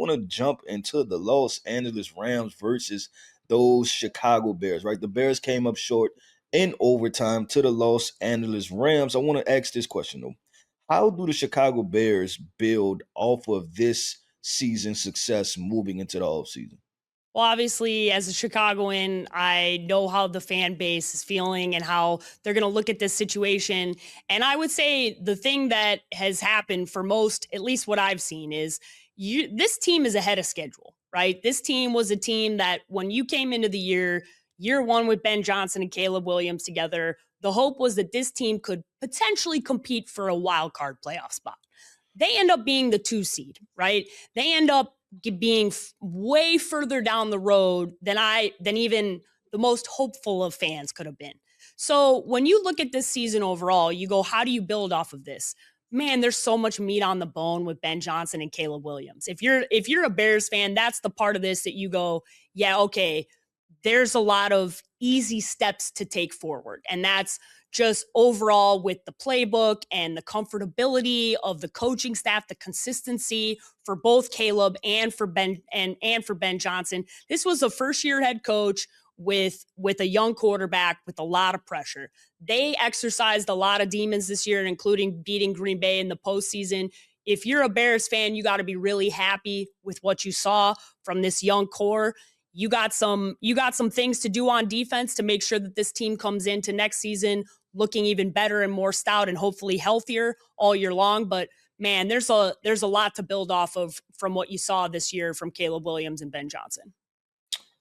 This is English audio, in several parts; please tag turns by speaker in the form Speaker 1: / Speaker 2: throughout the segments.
Speaker 1: want to jump into the Los Angeles Rams versus those Chicago Bears, right? The Bears came up short in overtime to the Los Angeles Rams. I want to ask this question, though. How do the Chicago Bears build off of this season's success moving into the offseason?
Speaker 2: Well, obviously, as a Chicagoan, I know how the fan base is feeling and how they're going to look at this situation. And I would say the thing that has happened for most, at least what I've seen, is this team is ahead of schedule, right? This team was a team that when you came into the year one with Ben Johnson and Caleb Williams together, the hope was that this team could potentially compete for a wild card playoff spot. They end up being the 2 seed, right? They end up being way further down the road than even the most hopeful of fans could have been. So when you look at this season overall, you go, how do you build off of this? Man, there's so much meat on the bone with Ben Johnson and Caleb Williams. If you're a Bears fan, that's the part of this that you go, yeah, okay, there's a lot of easy steps to take forward. And that's just overall with the playbook and the comfortability of the coaching staff, the consistency for both Caleb and for Ben and for Ben Johnson. This was a first-year head coach with a young quarterback with a lot of pressure. They exercised a lot of demons this year, including beating Green Bay in the postseason. If you're a Bears fan, you got to be really happy with what you saw from this young core. You got some things to do on defense to make sure that this team comes into next season looking even better and more stout and hopefully healthier all year long. But man, there's a lot to build off of from what you saw this year from Caleb Williams and Ben Johnson.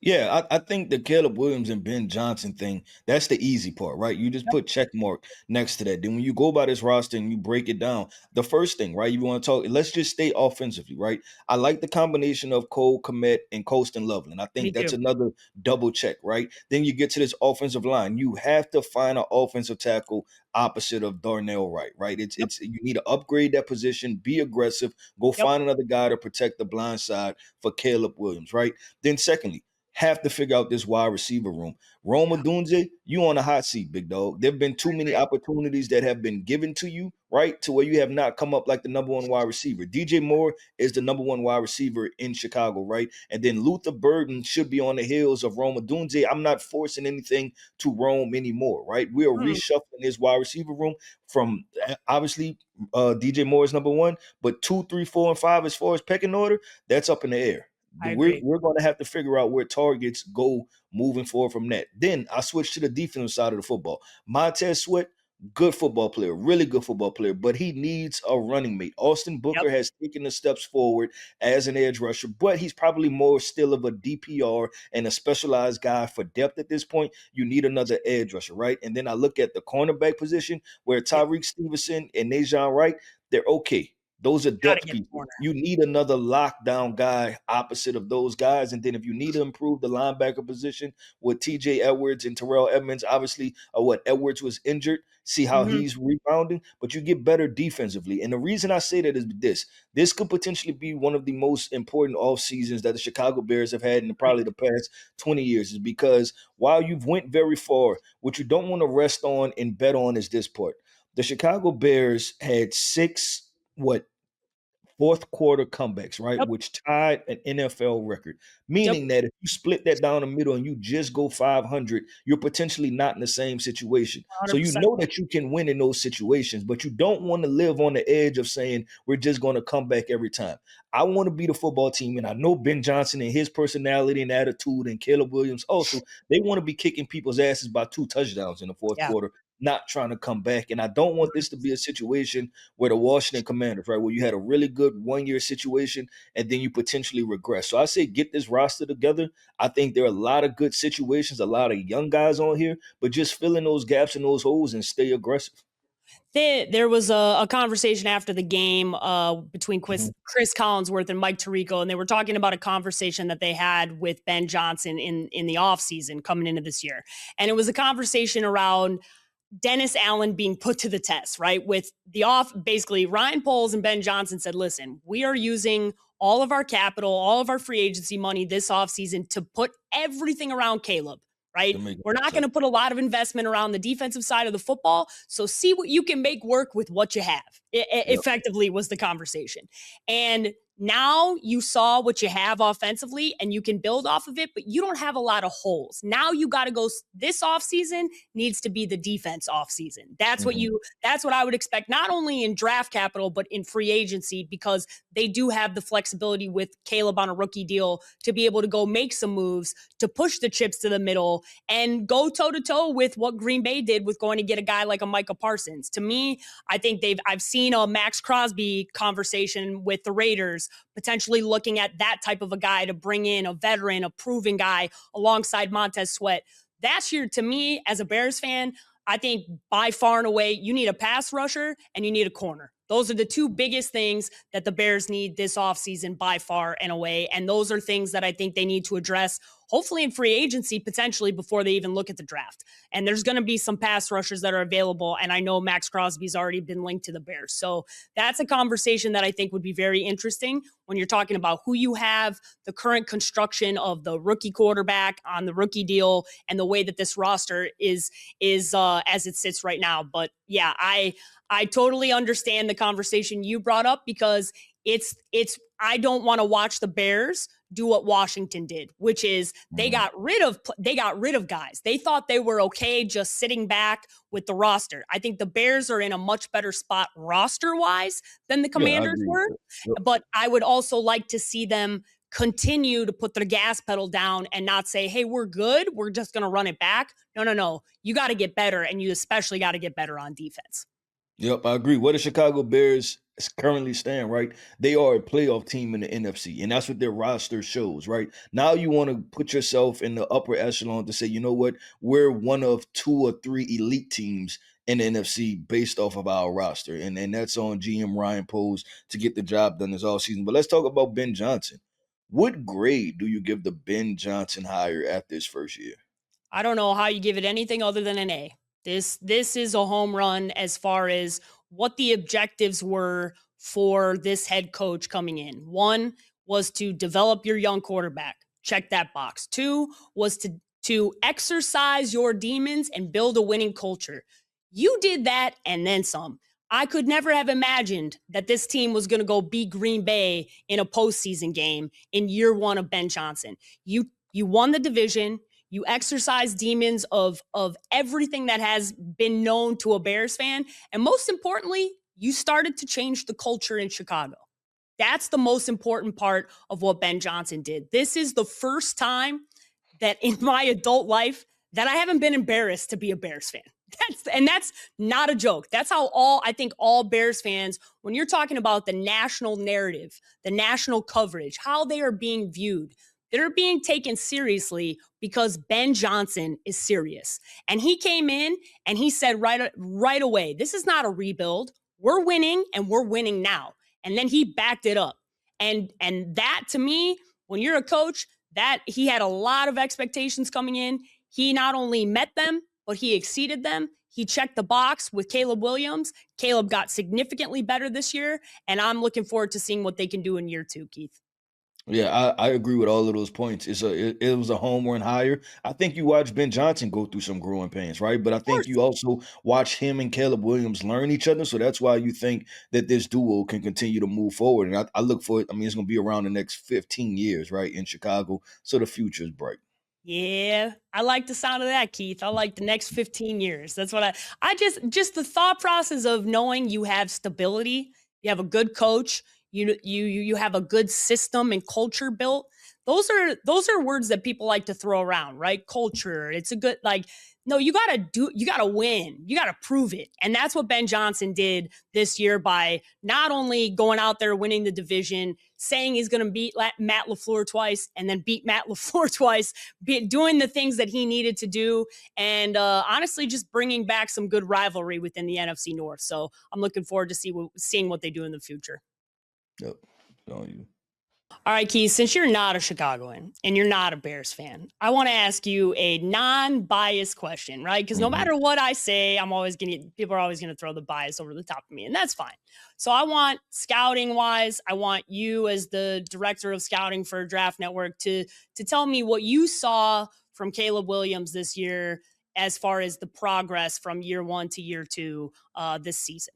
Speaker 1: Yeah, I think the Caleb Williams and Ben Johnson thing, that's the easy part, right? You just put check mark next to that. Then when you go by this roster and you break it down, the first thing, right, you want to talk, let's just stay offensively, right? I like the combination of Cole Kmet and Colston Loveland. I
Speaker 2: Me
Speaker 1: think that's
Speaker 2: too.
Speaker 1: another double check, right? Then you get to this offensive line. You have to find an offensive tackle opposite of Darnell Wright, right?
Speaker 2: Yep.
Speaker 1: It's you need to upgrade that position, be aggressive, go
Speaker 2: Yep.
Speaker 1: find another guy to protect the blind side for Caleb Williams, right? Then secondly, have to figure out this wide receiver room. Rome
Speaker 2: Yeah.
Speaker 1: Odunze, you on the hot seat, big dog. There have been too
Speaker 2: I
Speaker 1: many
Speaker 2: agree.
Speaker 1: opportunities that have been given to you, right? To where you have not come up like the number one wide receiver. DJ Moore is the number one wide receiver in Chicago, right? And then Luther Burden should be on the heels of Rome Odunze. I'm not forcing anything to Rome anymore, right? We are
Speaker 2: Hmm.
Speaker 1: reshuffling his wide receiver room from obviously DJ Moore is number one, but 2, 3, 4, and 5 as far as pecking order, that's up in the air.
Speaker 2: I
Speaker 1: We're,
Speaker 2: agree.
Speaker 1: we're going to have to figure out where targets go moving forward from that. Then I switch to the defensive side of the football. Montez Sweat, good football player, really good football player, but he needs a running mate. Austin
Speaker 2: Yep.
Speaker 1: Booker has taken the steps forward as an edge rusher, but he's probably more still of a DPR and a specialized guy for depth at this point. You need another edge rusher, right? And then I look at the cornerback position where
Speaker 2: Yep.
Speaker 1: Tyreek Stevenson and Najon Wright, they're okay. Those are
Speaker 2: Got to
Speaker 1: depth
Speaker 2: get a
Speaker 1: pieces.
Speaker 2: corner.
Speaker 1: You need another lockdown guy opposite of those guys. And then if you need to improve the linebacker position with TJ Edwards and Terrell Edmonds, obviously, Edwards was injured. See how
Speaker 2: Hmm.
Speaker 1: he's rebounding, but you get better defensively. And the reason I say that is this could potentially be one of the most important off seasons that the Chicago Bears have had in probably the past 20 years, is because while you've went very far, what you don't want to rest on and bet on is this part. The Chicago Bears had six, fourth quarter comebacks, right?
Speaker 2: Yep.
Speaker 1: Which tied an NFL record.
Speaker 2: Yep.
Speaker 1: Meaning that if you split that down the middle and you just go 500, you're potentially not in the same situation. So you
Speaker 2: 100%.
Speaker 1: know that you can win in those situations, but you don't want to live on the edge of saying we're just going to come back every time. I want to be the football team, and I know Ben Johnson and his personality and attitude, and Caleb Williams also, they want to be kicking people's asses by 2 touchdowns in the fourth
Speaker 2: Yeah.
Speaker 1: quarter, not trying to come back. And I don't want this to be a situation where the Washington Commanders, right, where you had a really good 1 year situation and then you potentially regress. So I say get this roster together. I think there are a lot of good situations, a lot of young guys on here, but just fill in those gaps and those holes and stay aggressive.
Speaker 2: There was a conversation after the game between
Speaker 1: Mhm.
Speaker 2: Chris Collinsworth and Mike Tirico, and they were talking about a conversation that they had with Ben Johnson in the offseason coming into this year. And it was a conversation around Dennis Allen being put to the test, right? With basically Ryan Poles and Ben Johnson said, listen, we are using all of our capital, all of our free agency money this offseason to put everything around Caleb,
Speaker 1: To
Speaker 2: right?
Speaker 1: make it
Speaker 2: We're not going
Speaker 1: successful.
Speaker 2: to put a lot of investment around the defensive side of the football. So see what you can make work with what you have.
Speaker 1: Yep.
Speaker 2: Effectively was the conversation. And Now you saw what you have offensively and you can build off of it, but you don't have a lot of holes. Now you got to go. This offseason needs to be the defense offseason. That's what I would expect, not only in draft capital, but in free agency, because they do have the flexibility with Caleb on a rookie deal to be able to go make some moves to push the chips to the middle and go toe to toe with what Green Bay did with going to get a guy like a Micah Parsons. To me, I think I've seen a Max Crosby conversation with the Raiders, potentially looking at that type of a guy to bring in a veteran, a proven guy alongside Montez Sweat. That's to me, as a Bears fan, I think by far and away, you need a pass rusher and you need a corner. Those are the two biggest things that the Bears need this offseason by far and away. And those are things that I think they need to address, hopefully in free agency, potentially before they even look at the draft. And there's going to be some pass rushers that are available. And I know Max Crosby's already been linked to the Bears. So that's a conversation that I think would be very interesting when you're talking about who you have, the current construction of the rookie quarterback on the rookie deal, and the way that this roster is as it sits right now. But yeah, I totally understand the conversation you brought up, because it's I don't want to watch the Bears do what Washington did, which is they got rid of guys. They thought they were okay just sitting back with the roster. I think the Bears are in a much better spot roster wise than the
Speaker 1: Yeah, I
Speaker 2: Commanders
Speaker 1: agree with
Speaker 2: were,
Speaker 1: that. Yep.
Speaker 2: but I would also like to see them continue to put their gas pedal down and not say, hey, we're good, we're just going to run it back. No. You got to get better, and you especially got to get better on defense.
Speaker 1: Yep, I agree. Where the Chicago Bears currently stand, right? They are a playoff team in the NFC, and that's what their roster shows, right? Now you want to put yourself in the upper echelon to say, you know what, we're one of 2 or 3 elite teams in the NFC based off of our roster. And that's on GM Ryan Poles to get the job done this offseason. But let's talk about Ben Johnson. What grade do you give the Ben Johnson hire after his first year?
Speaker 2: I don't know how you give it anything other than an A. This is a home run as far as what the objectives were for this head coach coming in. One was to develop your young quarterback. Check that box. Two was to exercise your demons and build a winning culture. You did that and then some. I could never have imagined that this team was going to go beat Green Bay in a postseason game in year one of Ben Johnson. You won the division. You exercise demons of everything that has been known to a Bears fan. And most importantly, you started to change the culture in Chicago. That's the most important part of what Ben Johnson did. This is the first time that in my adult life that I haven't been embarrassed to be a Bears fan. That's not a joke. That's how I think all Bears fans, when you're talking about the national narrative, the national coverage, how they are being viewed, they're being taken seriously because Ben Johnson is serious. And he came in and he said right away, this is not a rebuild. We're winning, and we're winning now. And then he backed it up. And that, to me, when you're a coach, that he had a lot of expectations coming in. He not only met them, but he exceeded them. He checked the box with Caleb Williams. Caleb got significantly better this year, and I'm looking forward to seeing what they can do in year 2, Keith.
Speaker 1: Yeah, I agree with all of those points. It was a home run hire. I think you watch Ben Johnson go through some growing pains, right? But I
Speaker 2: Of
Speaker 1: think
Speaker 2: course.
Speaker 1: you also watch him and Caleb Williams learn each other. So that's why you think that this duo can continue to move forward. And I look for it. I mean, it's going to be around the next 15 years, right, in Chicago. So the future is bright.
Speaker 2: Yeah, I like the sound of that, Keith. I like the next 15 years. That's what I just the thought process of knowing you have stability, you have a good coach, you have a good system and culture built. Those are words that people like to throw around, right? Culture. It's a good, like, no, you gotta win. You gotta prove it. And that's what Ben Johnson did this year by not only going out there winning the division, saying he's gonna beat Matt LaFleur twice, and then beat Matt LaFleur twice, doing the things that he needed to do, and honestly just bringing back some good rivalry within the NFC North. So I'm looking forward to seeing what they do in the future.
Speaker 1: Yep. On you.
Speaker 2: All right, Keith, since you're not a Chicagoan and you're not a Bears fan, I want to ask you a non-biased question, right? Because no
Speaker 1: Mhm.
Speaker 2: matter what I say, people are always going to throw the bias over the top of me, and that's fine. So I want, scouting wise, I want you as the director of scouting for Draft Network to tell me what you saw from Caleb Williams this year as far as the progress from year 1 to year 2 this season.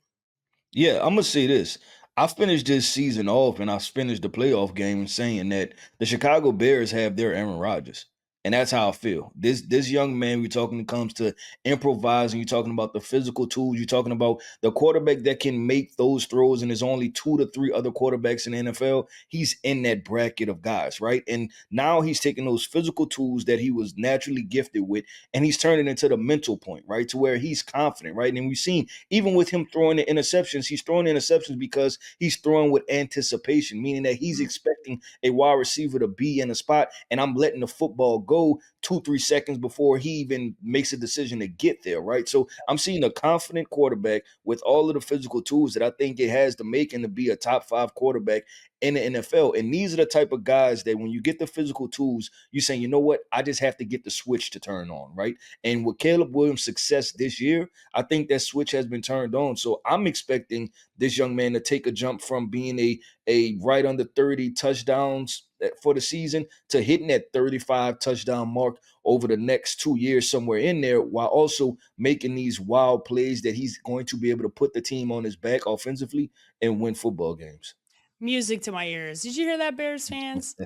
Speaker 1: Yeah, I'm gonna say this. I finished this season off and I finished the playoff game saying that the Chicago Bears have their Aaron Rodgers. And that's how I feel. This young man we're talking comes to improvising. You're talking about the physical tools. You're talking about the quarterback that can make those throws. And there's only 2 to 3 other quarterbacks in the NFL. He's in that bracket of guys, right? And now he's taking those physical tools that he was naturally gifted with, and he's turning it into the mental point, right? To where he's confident, right? And we've seen even with him throwing the interceptions, he's throwing interceptions because he's throwing with anticipation, meaning that he's expecting a wide receiver to be in a spot, and I'm letting the football go 2, 3 seconds before he even makes a decision to get there, right? So I'm seeing a confident quarterback with all of the physical tools that I think it has to make him to be a top 5 quarterback in the NFL. And these are the type of guys that when you get the physical tools, you're saying, you know what, I just have to get the switch to turn on, right? And with Caleb Williams' success this year, I think that switch has been turned on. So I'm expecting this young man to take a jump from being a right under 30 touchdowns for the season to hitting that 35 touchdown mark over the next 2 years, somewhere in there, while also making these wild plays that he's going to be able to put the team on his back offensively and win football games.
Speaker 2: Music to my ears. Did you hear that, Bears fans?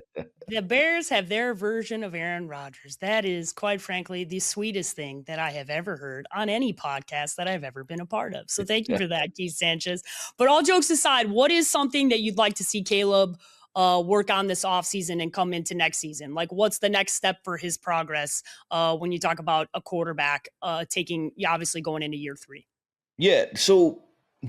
Speaker 2: The Bears have their version of Aaron Rodgers. That is, quite frankly, the sweetest thing that I have ever heard on any podcast that I've ever been a part of. So thank you for that, Keith Sanchez. But all jokes aside, what is something that you'd like to see Caleb work on this offseason and come into next season? Like, what's the next step for his progress when you talk about a quarterback obviously going into year 3?
Speaker 1: Yeah. So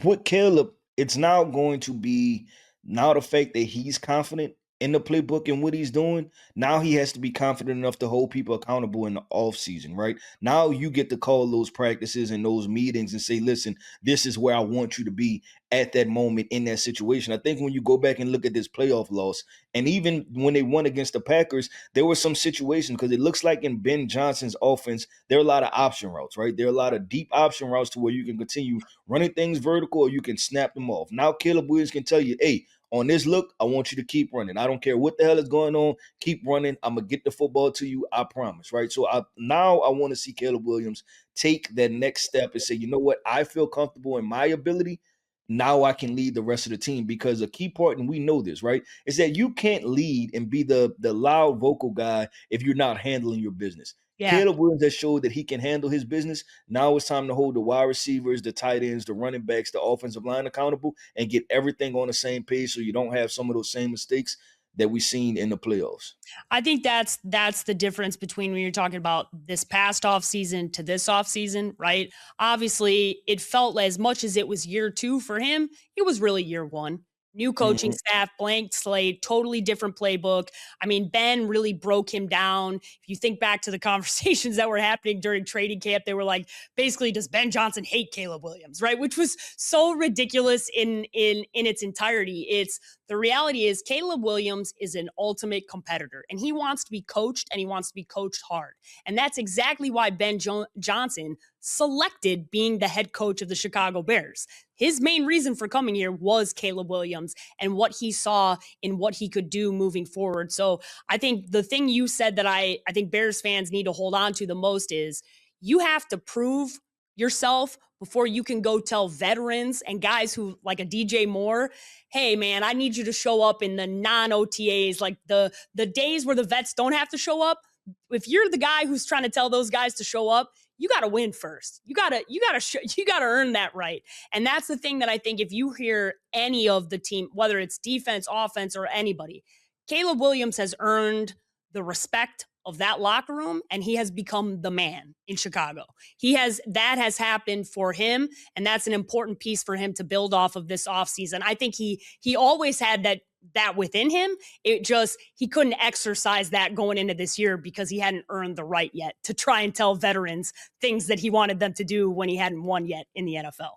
Speaker 1: with Caleb, it's now going to be now the fact that he's confident in the playbook and what he's doing. Now he has to be confident enough to hold people accountable in the off season, right? Now you get to call those practices and those meetings and say, listen, this is where I want you to be at that moment in that situation. I think when you go back and look at this playoff loss, and even when they won against the Packers, there were some situations because it looks like in Ben Johnson's offense, there are a lot of option routes, right? There are a lot of deep option routes to where you can continue running things vertical or you can snap them off. Now Caleb Williams can tell you, hey, on this look, I want you to keep running. I don't care what the hell is going on. Keep running. I'm gonna get the football to you. I promise. Right. So now I want to see Caleb Williams take that next step and say, you know what? I feel comfortable in my ability. Now I can lead the rest of the team because a key part, and we know this, right, is that you can't lead and be the loud vocal guy if you're not handling your business.
Speaker 2: Yeah.
Speaker 1: Caleb Williams has showed that he can handle his business. Now it's time to hold the wide receivers, the tight ends, the running backs, the offensive line accountable and get everything on the same page so you don't have some of those same mistakes that we've seen in the playoffs.
Speaker 2: I think that's the difference between when you're talking about this past off season to this off season, right? Obviously, it felt as much as it was year 2 for him, it was really year 1. New coaching
Speaker 1: Mhm.
Speaker 2: staff, blank slate, totally different playbook. I mean, Ben really broke him down. If you think back to the conversations that were happening during training camp, they were like, basically, does Ben Johnson hate Caleb Williams, right? Which was so ridiculous in its entirety. It's the reality is Caleb Williams is an ultimate competitor and he wants to be coached and he wants to be coached hard. And that's exactly why Ben Johnson selected being the head coach of the Chicago Bears. His main reason for coming here was Caleb Williams and what he saw in what he could do moving forward. So I think the thing you said that I think Bears fans need to hold on to the most is you have to prove yourself before you can go tell veterans and guys who like a DJ Moore, hey man, I need you to show up in the non-OTAs, like the days where the vets don't have to show up. If you're the guy who's trying to tell those guys to show up, you got to win first. You got to earn that right. And that's the thing that I think if you hear any of the team, whether it's defense, offense, or anybody, Caleb Williams has earned the respect of that locker room and he has become the man in Chicago. That has happened for him and that's an important piece for him to build off of this offseason. I think he always had that within him. It just, he couldn't exercise that going into this year because he hadn't earned the right yet to try and tell veterans things that he wanted them to do when he hadn't won yet in the NFL.